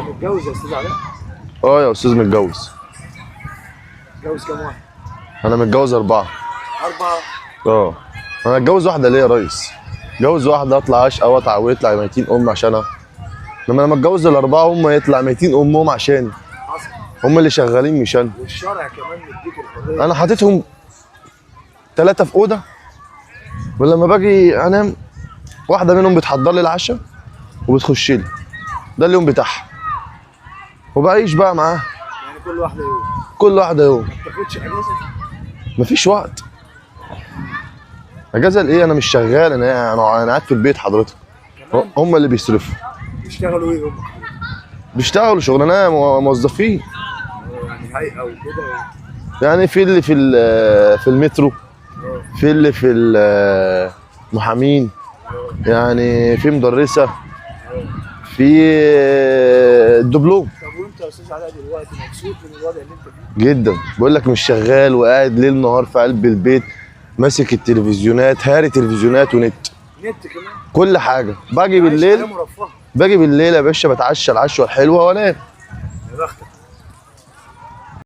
متجوز يا استاذ علاء؟ اه يا استاذ متجوز. متجوز كام واحد؟ انا متجوز 4. 4؟ اه. انا اتجوز واحده ليه يا ريس؟ اتجوز واحده اطلع اشقى واطلع ويطلع ميتين عشانها. لما انا اتجوز ال4 هم يطلع ميتين امهم عشاني. حصل. هم اللي شغالين مش انا. والشرع كمان مديك الحريه. انا حاططهم 3 في اوضه، ولما باجي انام واحده منهم بتحضر لي العشاء وبتخش لي، ده اليوم بتاعها، وبعيش بقى معاها. يعني كل واحده يوم؟ كل واحده يوم. ما بتاخدش اجازه؟ مفيش وقت. اجازه لايه؟ انا مش شغال، انا قاعد في البيت حضرتك. هم اللي بيصرفوا. بيشتغلوا ايه هم؟ بيشتغلوا شغلانه موظفين. يعني هيئه وكده؟ يعني في اللي في المترو، في اللي في المحامين، يعني في مدرسه، في الدبلوم. طب وانت يا استاذ علاء دلوقتي مبسوط من الوضع اللي انت فيه؟ جدا. بقول لك مش شغال وقاعد ليل نهار في قلب البيت ماسك التلفزيونات، هاري تلفزيونات ونت. نت كمان؟ كل حاجه. باجي بالليل، مرفهه. باجي بالليل يا باشا بتعشى العشوه الحلوه وانام.